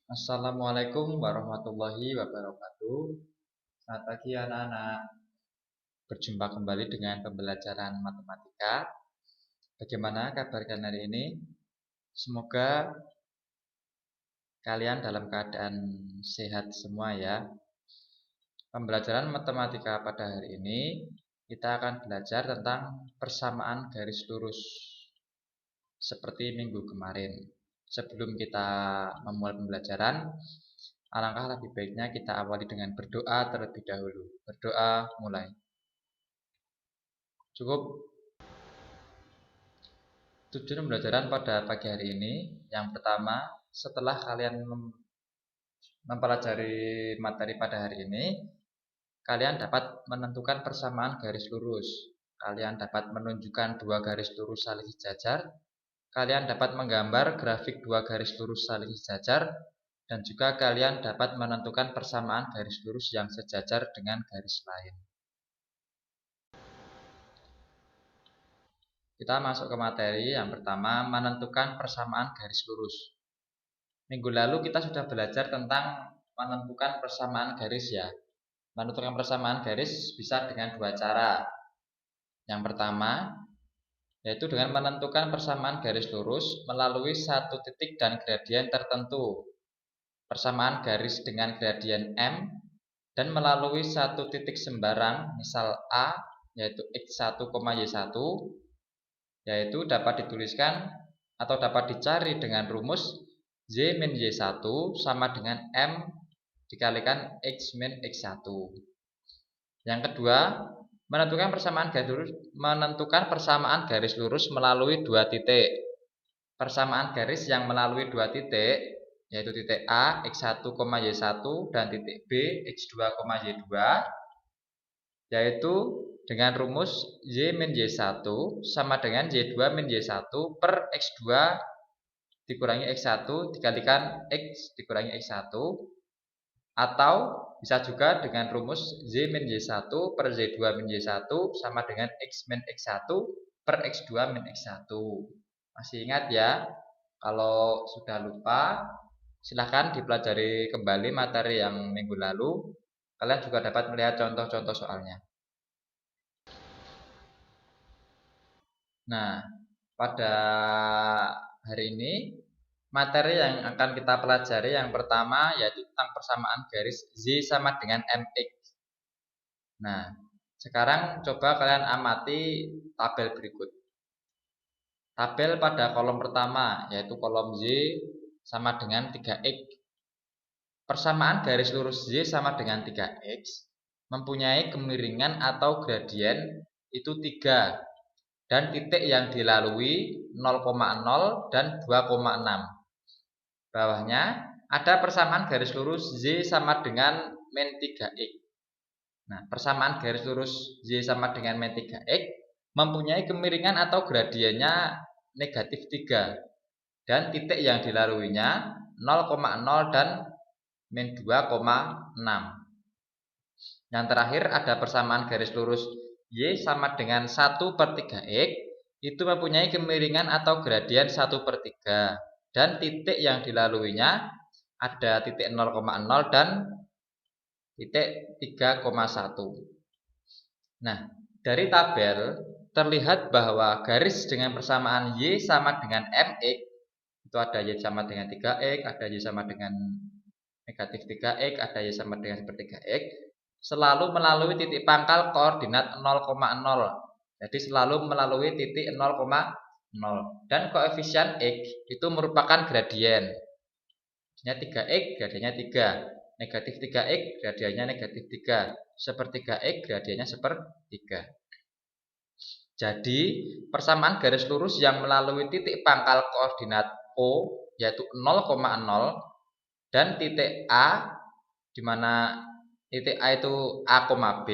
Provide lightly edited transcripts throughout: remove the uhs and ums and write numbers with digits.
Assalamualaikum warahmatullahi wabarakatuh. Selamat pagi anak-anak. Berjumpa kembali dengan pembelajaran matematika. Bagaimana kabar kalian hari ini? Semoga kalian dalam keadaan sehat semua ya. Pembelajaran matematika pada hari ini kita akan belajar tentang persamaan garis lurus seperti minggu kemarin. Sebelum kita memulai pembelajaran, alangkah lebih baiknya kita awali dengan berdoa terlebih dahulu. Berdoa mulai. Cukup. Tujuan pembelajaran pada pagi hari ini, yang pertama, setelah kalian mempelajari materi pada hari ini, kalian dapat menentukan persamaan garis lurus. Kalian dapat menunjukkan dua garis lurus saling sejajar. Kalian dapat menggambar grafik dua garis lurus saling sejajar. Dan juga kalian dapat menentukan persamaan garis lurus yang sejajar dengan garis lain. Kita masuk ke materi yang pertama, menentukan persamaan garis lurus. Minggu lalu kita sudah belajar tentang menentukan persamaan garis ya. Menentukan persamaan garis bisa dengan dua cara. Yang pertama, yaitu dengan menentukan persamaan garis lurus melalui satu titik dan gradien tertentu. Persamaan garis dengan gradien M dan melalui satu titik sembarang, misal A, yaitu X1, Y1, yaitu dapat dituliskan atau dapat dicari dengan rumus Z min Y1 sama dengan M dikalikan X min X1. Yang kedua, menentukan persamaan garis lurus melalui dua titik. Persamaan garis yang melalui dua titik, yaitu titik A, X1, Y1 dan titik B, X2, Y2, yaitu dengan rumus Y min Y1 sama dengan Y2 min Y1 per X2 dikurangi X1 dikalikan X dikurangi X1, atau bisa juga dengan rumus Z min Y1 per Z2 min Y1 sama dengan X min X1 per X2 min X1. Masih ingat ya? Kalau sudah lupa, silahkan dipelajari kembali materi yang minggu lalu. Kalian juga dapat melihat contoh-contoh soalnya. Nah, pada hari ini materi yang akan kita pelajari yang pertama yaitu tentang persamaan garis Z sama dengan MX. Nah, sekarang coba kalian amati tabel berikut. Tabel pada kolom pertama yaitu kolom Z sama dengan 3X. Persamaan garis lurus Z sama dengan 3X mempunyai kemiringan atau gradien itu 3 dan titik yang dilalui 0,0 dan 2,6. Bawahnya ada persamaan garis lurus Z sama dengan min 3X. Nah, persamaan garis lurus Z sama dengan min 3X mempunyai kemiringan atau gradiennya negatif 3 dan titik yang dilaluinya 0,0 dan min 2,6. Yang terakhir ada persamaan garis lurus Y sama dengan 1 per 3X itu mempunyai kemiringan atau gradien 1 per 3 dan titik yang dilaluinya ada titik 0,0 dan titik 3,1. Nah, dari tabel terlihat bahwa garis dengan persamaan Y sama dengan MX itu ada Y sama dengan 3X, ada Y sama dengan negatif 3X, ada Y sama dengan seperti 3X selalu melalui titik pangkal koordinat 0,0. Jadi selalu melalui titik 0,0 dan koefisien X itu merupakan gradien. 3X gradiennya 3, negatif 3X gradiennya negatif 3, seper 3X gradiennya seper 3. Jadi persamaan garis lurus yang melalui titik pangkal koordinat O yaitu 0,0 dan titik A di mana titik A itu A, B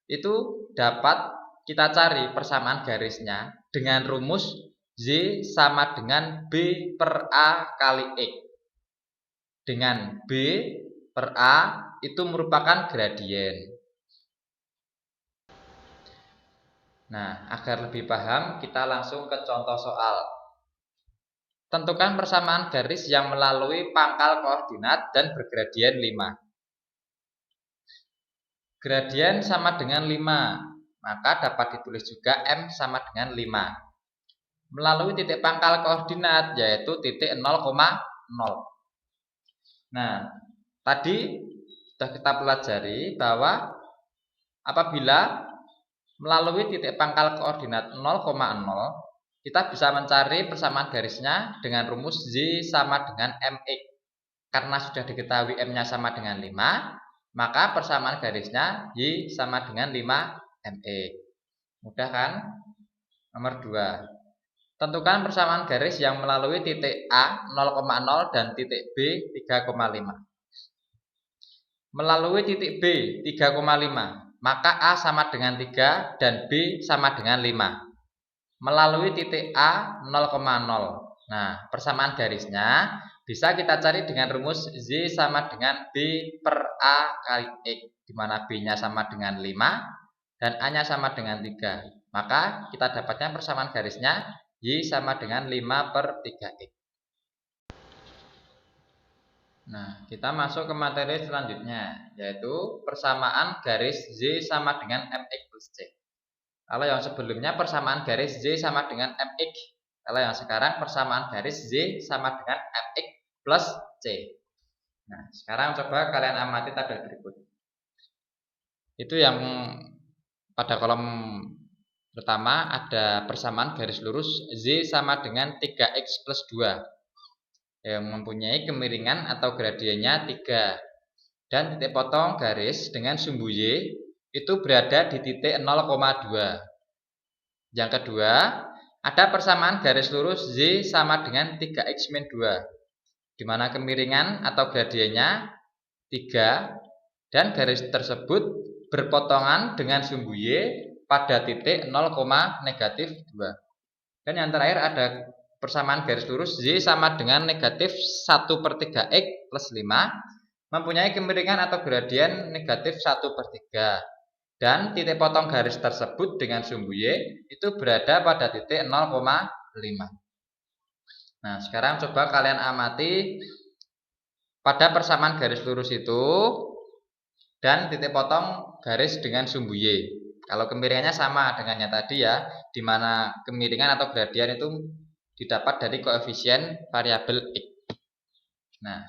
itu dapat kita cari persamaan garisnya dengan rumus Z sama dengan B per A kali X. Dengan B per A itu merupakan gradien. Nah, agar lebih paham kita langsung ke contoh soal. Tentukan persamaan garis yang melalui pangkal koordinat dan bergradien 5. Gradien sama dengan 5, maka dapat ditulis juga M sama dengan 5. Melalui titik pangkal koordinat, yaitu titik 0,0. Nah, tadi sudah kita pelajari bahwa apabila melalui titik pangkal koordinat 0,0, kita bisa mencari persamaan garisnya dengan rumus Z sama dengan MX. Karena sudah diketahui M-nya sama dengan 5, maka persamaan garisnya Y sama dengan 5 MX. Mudah kan? Nomor 2. Tentukan persamaan garis yang melalui titik A 0,0 dan titik B 3,5. Melalui titik B 3,5, maka A sama dengan 3 dan B sama dengan 5. Melalui titik A 0,0. Nah, persamaan garisnya bisa kita cari dengan rumus Z sama dengan B per A kali X, di mana B-nya sama dengan 5 dan A-nya sama dengan 3. Maka kita dapatnya persamaan garisnya Y sama dengan 5 per 3X. Nah, kita masuk ke materi selanjutnya, yaitu persamaan garis Z sama dengan MX plus C. Kalau yang sebelumnya persamaan garis Z sama dengan MX. Kalau yang sekarang persamaan garis Z sama dengan MX plus C. Nah, sekarang coba kalian amati tabel berikut. Itu yang pada kolom pertama ada persamaan garis lurus Z sama dengan 3X plus 2 yang mempunyai kemiringan atau gradiennya 3. Dan titik potong garis dengan sumbu Y itu berada di titik 0,2. Yang kedua, ada persamaan garis lurus Z sama dengan 3X min 2, di mana kemiringan atau gradiennya 3 dan garis tersebut berpotongan dengan sumbu Y pada titik 0,-2. Dan yang terakhir ada persamaan garis lurus Z sama dengan negatif 1 per 3X plus 5, mempunyai kemiringan atau gradien negatif 1 per 3. Dan titik potong garis tersebut dengan sumbu Y itu berada pada titik 0,5. Nah, sekarang coba kalian amati pada persamaan garis lurus itu dan titik potong garis dengan sumbu Y. Kalau kemiringannya sama dengan yang tadi ya, di mana kemiringan atau gradien itu didapat dari koefisien variabel X. Nah,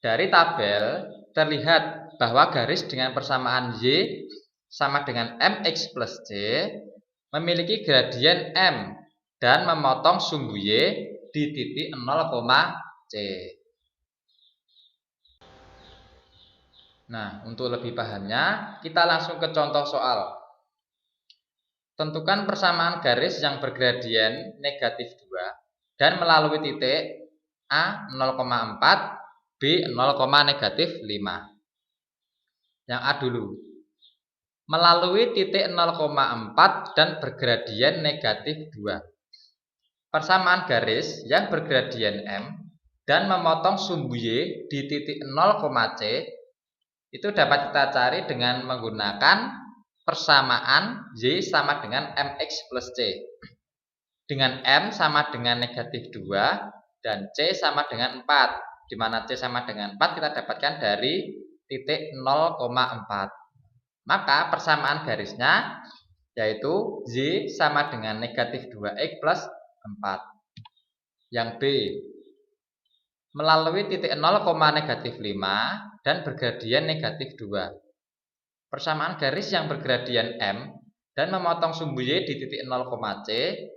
dari tabel terlihat bahwa garis dengan persamaan Y sama dengan MX plus C memiliki gradien M dan memotong sumbu Y di titik 0,C. Nah, untuk lebih pahamnya, kita langsung ke contoh soal. Tentukan persamaan garis yang bergradien negatif 2 dan melalui titik A 0,4, B 0,-5. Yang A dulu. Melalui titik 0,4 dan bergradien negatif 2. Persamaan garis yang bergradien M dan memotong sumbu Y di titik 0,C itu dapat kita cari dengan menggunakan persamaan Y sama dengan MX plus C. Dengan M sama dengan negatif 2 dan C sama dengan 4. Di mana C sama dengan 4 kita dapatkan dari titik 0,4. Maka persamaan garisnya yaitu Y sama dengan negatif 2X plus 4. Yang B, melalui titik 0,-5 dan bergradien negatif 2. Persamaan garis yang bergradien M dan memotong sumbu Y di titik 0,C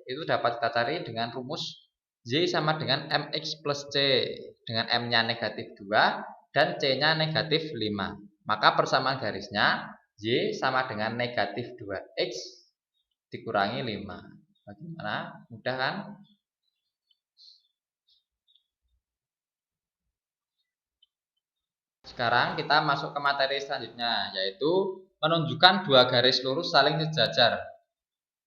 itu dapat kita cari dengan rumus Y sama dengan MX plus C, dengan M-nya negatif 2 dan C-nya negatif 5. Maka persamaan garisnya Y sama dengan negatif 2X dikurangi 5. Bagaimana? Mudah kan? Sekarang kita masuk ke materi selanjutnya, yaitu menunjukkan dua garis lurus saling sejajar.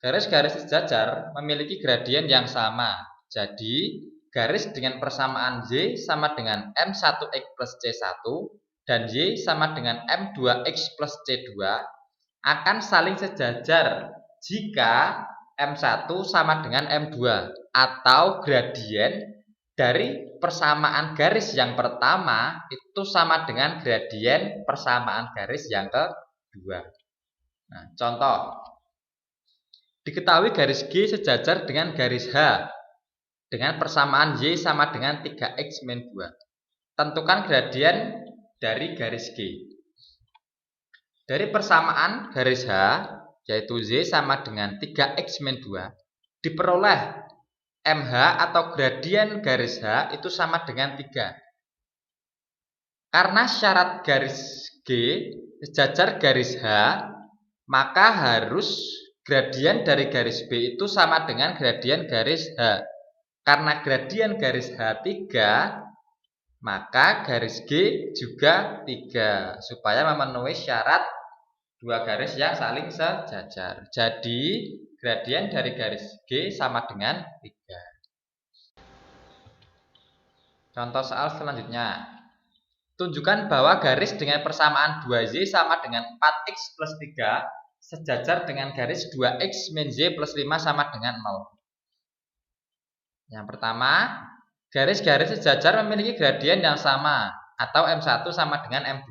Garis-garis sejajar memiliki gradien yang sama. Jadi, garis dengan persamaan Y sama dengan M1X plus C1 dan Y sama dengan M2X plus C2 akan saling sejajar jika M1 sama dengan M2 atau gradien dari persamaan garis yang pertama itu sama dengan gradien persamaan garis yang kedua. Nah, contoh. Diketahui garis G sejajar dengan garis H dengan persamaan Y sama dengan 3X min 2. Tentukan gradien dari garis G. Dari persamaan garis H, yaitu Y sama dengan 3X min 2, diperoleh MH atau gradien garis H itu sama dengan 3. Karena syarat garis G sejajar garis H, maka harus gradien dari garis B itu sama dengan gradien garis H. Karena gradien garis H 3, maka garis G juga 3. Supaya memenuhi syarat dua garis yang saling sejajar. Jadi, gradien dari garis G sama dengan 3. Contoh soal selanjutnya. Tunjukkan bahwa garis dengan persamaan 2Y sama dengan 4X plus 3 sejajar dengan garis 2X min Y plus 5 sama dengan 0. Yang pertama, garis-garis sejajar memiliki gradien yang sama atau M1 sama dengan M2.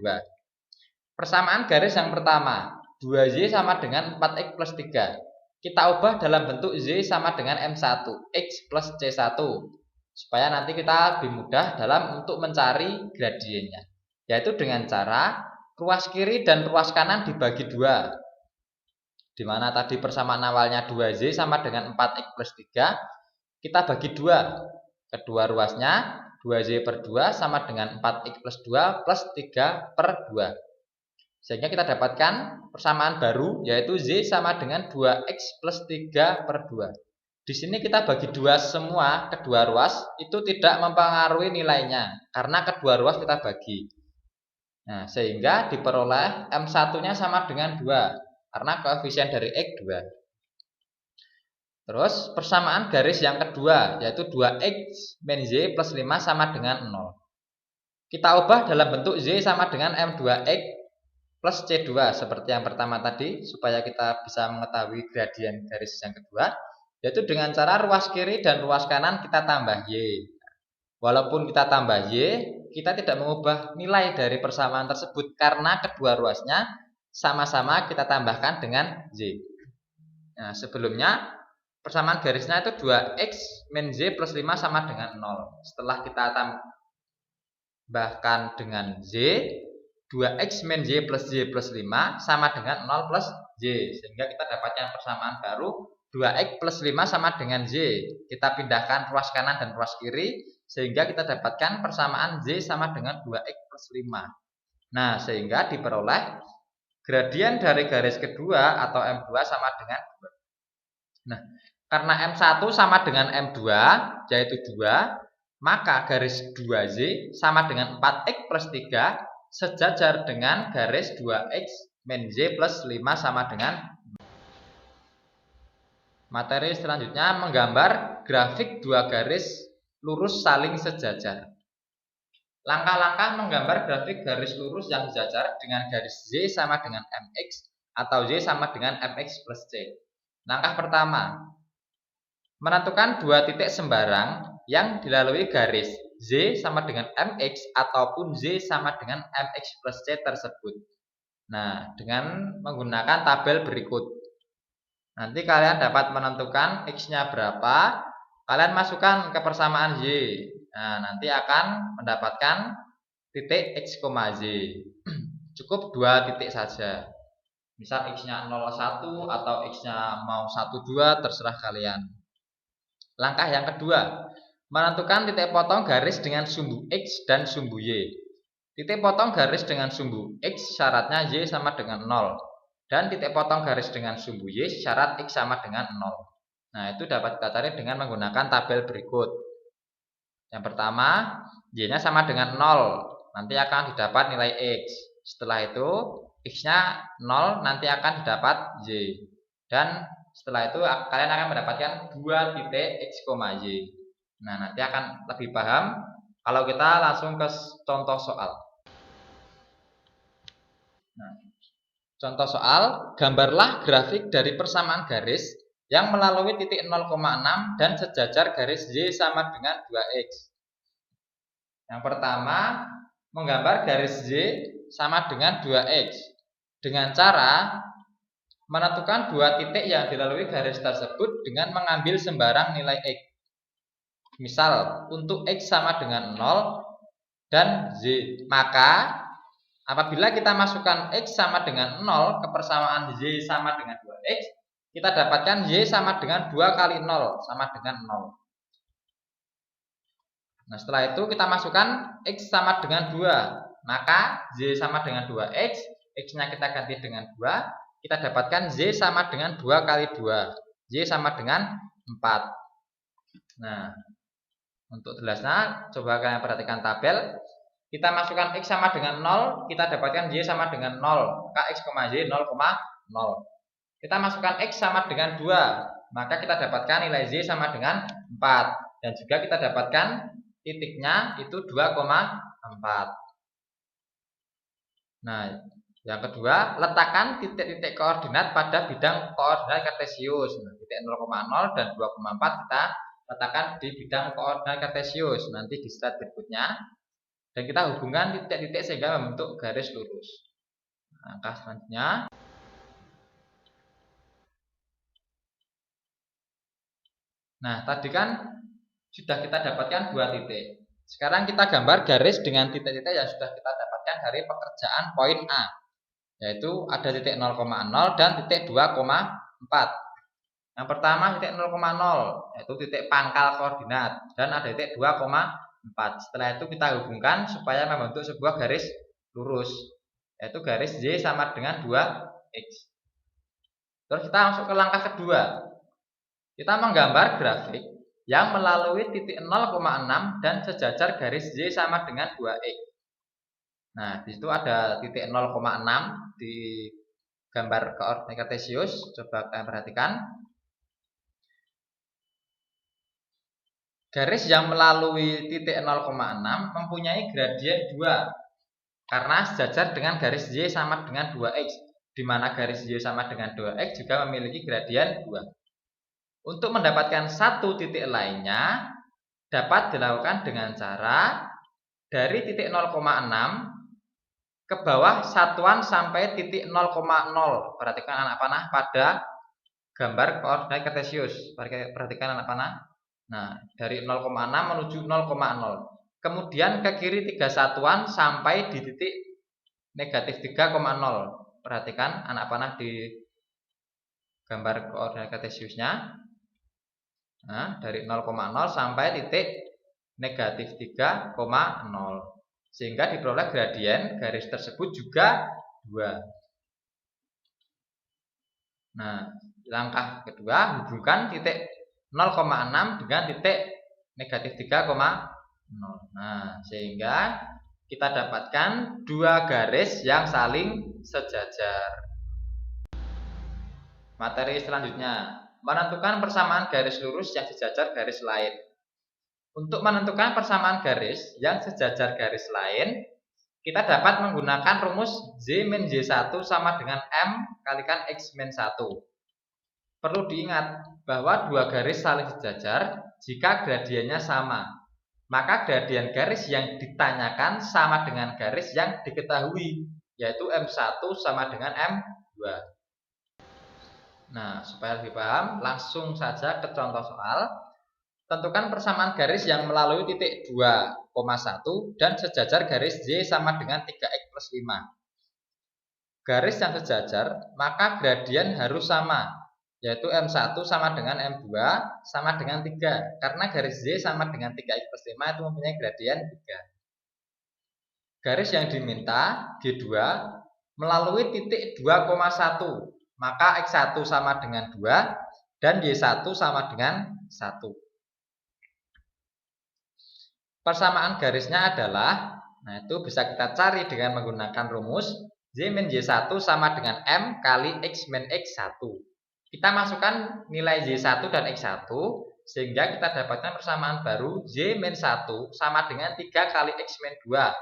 Persamaan garis yang pertama, 2Y sama dengan 4X plus 3. Kita ubah dalam bentuk Y sama dengan M1, X plus C1. Supaya nanti kita lebih mudah dalam untuk mencari gradiennya. Yaitu dengan cara ruas kiri dan ruas kanan dibagi 2. Dimana tadi persamaan awalnya 2Y sama dengan 4X plus 3, kita bagi 2. Kedua ruasnya 2Y per 2 sama dengan 4X plus 2 plus 3 per 2. Sehingga kita dapatkan persamaan baru yaitu Y sama dengan 2X plus 3 per 2. Di sini kita bagi 2 semua, kedua ruas itu tidak mempengaruhi nilainya karena kedua ruas kita bagi. Nah, sehingga diperoleh M1-nya sama dengan 2 karena koefisien dari X 2. Terus persamaan garis yang kedua yaitu 2X min Y plus 5 sama dengan 0. Kita ubah dalam bentuk Y sama dengan M2X plus C2 seperti yang pertama tadi supaya kita bisa mengetahui gradien garis yang kedua, yaitu dengan cara ruas kiri dan ruas kanan kita tambah Y. Walaupun kita tambah Y, kita tidak mengubah nilai dari persamaan tersebut karena kedua ruasnya sama-sama kita tambahkan dengan Y. Nah, sebelumnya persamaan garisnya itu 2X min Y plus 5 sama dengan 0. Setelah kita tambahkan dengan Y, 2X min Y plus 5 sama dengan 0 plus Y. Sehingga kita dapatkan persamaan baru 2X plus 5 sama dengan Y. Kita pindahkan ruas kanan dan ruas kiri sehingga kita dapatkan persamaan Y sama dengan 2X plus 5. Nah, sehingga diperoleh gradien dari garis kedua atau M2 sama dengan 2. Nah, karena M1 sama dengan M2 yaitu 2, maka garis 2Y sama dengan 4X plus 3 sejajar dengan garis 2X min Y plus 5 sama dengan 0. Materi selanjutnya menggambar grafik dua garis lurus saling sejajar. Langkah-langkah menggambar grafik garis lurus yang sejajar dengan garis Y sama dengan MX atau Y sama dengan MX plus C. Langkah pertama, menentukan dua titik sembarang yang dilalui garis Y sama dengan MX ataupun Y sama dengan MX plus C tersebut. Nah, dengan menggunakan tabel berikut. Nanti kalian dapat menentukan X-nya berapa, kalian masukkan ke persamaan Y. Nah, nanti akan mendapatkan titik X, Y. Cukup dua titik saja. Misal X-nya 01 atau X-nya mau 12, terserah kalian. Langkah yang kedua, menentukan titik potong garis dengan sumbu X dan sumbu Y. Titik potong garis dengan sumbu X syaratnya Y sama dengan 0. Dan titik potong garis dengan sumbu Y syarat X sama dengan 0. Nah, itu dapat kita cari dengan menggunakan tabel berikut. Yang pertama, Y-nya sama dengan 0. Nanti akan didapat nilai X. Setelah itu, X-nya 0 nanti akan didapat Y. Dan setelah itu kalian akan mendapatkan dua titik X, Y. Nah, nanti akan lebih paham kalau kita langsung ke contoh soal. Nah, contoh soal, gambarlah grafik dari persamaan garis yang melalui titik 0,6 dan sejajar garis Y sama dengan 2X. Yang pertama, menggambar garis Y sama dengan 2X dengan cara menentukan dua titik yang dilalui garis tersebut dengan mengambil sembarang nilai X. Misal, untuk X sama dengan 0 dan Y, maka apabila kita masukkan X sama dengan 0 ke persamaan Y sama dengan 2X, kita dapatkan Y sama dengan 2 kali 0 sama dengan 0. Nah, setelah itu kita masukkan X sama dengan 2, maka Y sama dengan 2X, X-nya kita ganti dengan 2, kita dapatkan Y sama dengan 2 kali 2, Y sama dengan 4. Nah, untuk jelasnya, coba kalian perhatikan tabel. Kita masukkan X sama dengan 0, kita dapatkan Y sama dengan 0, maka X, Y 0,0. Kita masukkan X sama dengan 2, maka kita dapatkan nilai Y sama dengan 4. Dan juga kita dapatkan titiknya itu 2,4. Nah, yang kedua, letakkan titik-titik koordinat pada bidang koordinat kartesius. Nah, titik 0,0 dan 2,4 kita letakkan di bidang koordinat kartesius nanti di slide berikutnya. Dan kita hubungkan titik-titik sehingga membentuk garis lurus. Langkah selanjutnya. Nah, tadi kan sudah kita dapatkan dua titik. Sekarang kita gambar garis dengan titik-titik yang sudah kita dapatkan dari pekerjaan poin A, yaitu ada titik 0,0 dan titik 2,4. Yang pertama titik 0,0 yaitu titik pangkal koordinat dan ada titik 2,4. Setelah itu kita hubungkan supaya membentuk sebuah garis lurus, yaitu garis Y sama dengan 2X. Terus kita masuk ke langkah kedua. Kita menggambar grafik yang melalui titik 0,6 dan sejajar garis Y sama dengan 2X. Nah, di situ ada titik 0,6 di gambar koordinat kartesius. Coba kalian perhatikan. Garis yang melalui titik 0,6 mempunyai gradien 2 karena sejajar dengan garis Y sama dengan 2X, di mana garis Y sama dengan 2X juga memiliki gradien 2. Untuk mendapatkan satu titik lainnya dapat dilakukan dengan cara dari titik 0,6 ke bawah satuan sampai titik 0,0. Perhatikan anak panah pada gambar koordinat kartesius. Perhatikan anak panah. Nah, dari 0,6 menuju 0,0. Kemudian ke kiri 3 satuan sampai di titik negatif 3,0. Perhatikan anak panah di gambar koordinat kartesiusnya. Nah, dari 0,0 sampai titik negatif 3,0. Sehingga diperoleh gradien garis tersebut juga 2. Nah, langkah kedua, hubungkan titik 0,6 dengan titik negatif 3,0. Nah, sehingga kita dapatkan dua garis yang saling sejajar. Materi selanjutnya, menentukan persamaan garis lurus yang sejajar garis lain. Untuk menentukan persamaan garis yang sejajar garis lain, kita dapat menggunakan rumus Z min Y1 sama dengan M kalikan X min 1. Perlu diingat bahwa dua garis saling sejajar jika gradiennya sama. Maka gradien garis yang ditanyakan sama dengan garis yang diketahui, yaitu M1 sama dengan M2. Nah, supaya lebih paham, langsung saja ke contoh soal. Tentukan persamaan garis yang melalui titik 2,1 dan sejajar garis Y sama dengan 3X plus 5. Garis yang sejajar, maka gradien harus sama, yaitu M1 sama dengan M2 sama dengan 3. Karena garis Y sama dengan 3X plus 5 itu mempunyai gradien 3. Garis yang diminta, G2, melalui titik 2,1. Maka X1 sama dengan 2 dan Y1 sama dengan 1. Persamaan garisnya adalah, nah itu bisa kita cari dengan menggunakan rumus Y min Y1 sama dengan M kali X min X1. Kita masukkan nilai Y1 dan X1 sehingga kita dapatkan persamaan baru Y min 1 sama dengan 3 kali X min 2.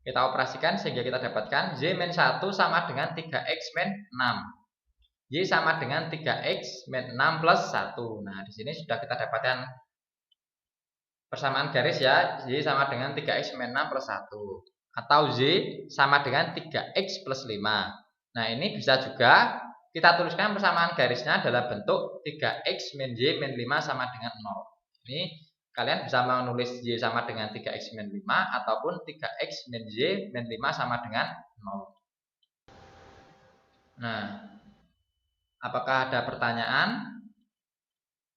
Kita operasikan sehingga kita dapatkan Y min 1 sama dengan 3X min 6. Y sama dengan 3X min 6 plus 1. Nah, di sini sudah kita dapatkan persamaan garis ya, Y sama dengan 3X min 6 plus 1. Atau Y sama dengan 3X plus 5. Nah, ini bisa juga kita tuliskan persamaan garisnya dalam bentuk 3X min Y min 5 sama dengan 0. Ini kalian bisa menulis Y sama dengan 3X min 5 ataupun 3X min Y min 5 sama dengan 0. Nah, apakah ada pertanyaan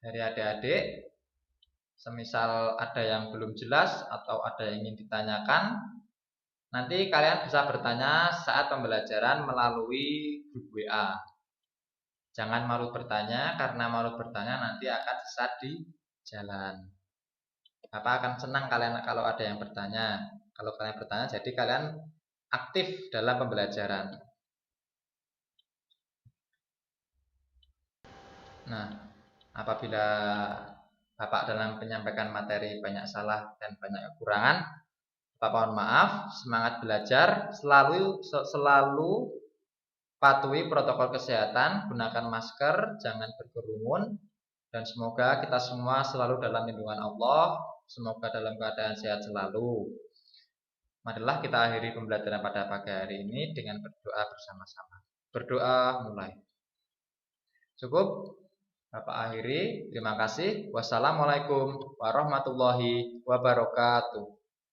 dari adik-adik? Semisal ada yang belum jelas atau ada yang ingin ditanyakan, nanti kalian bisa bertanya saat pembelajaran melalui grup WA. Jangan malu bertanya, karena malu bertanya nanti akan sesat di jalan. Bapak akan senang kalian kalau ada yang bertanya. Kalau kalian bertanya, jadi kalian aktif dalam pembelajaran. Nah, apabila Bapak dalam menyampaikan materi banyak salah dan banyak kekurangan, Bapak mohon maaf. Semangat belajar, selalu patuhi protokol kesehatan, gunakan masker, jangan berkerumun, dan semoga kita semua selalu dalam lindungan Allah, semoga dalam keadaan sehat selalu. Marilah kita akhiri pembelajaran pada pagi hari ini dengan berdoa bersama-sama. Berdoa mulai. Cukup? Bapak akhiri. Terima kasih. Wassalamualaikum warahmatullahi wabarakatuh.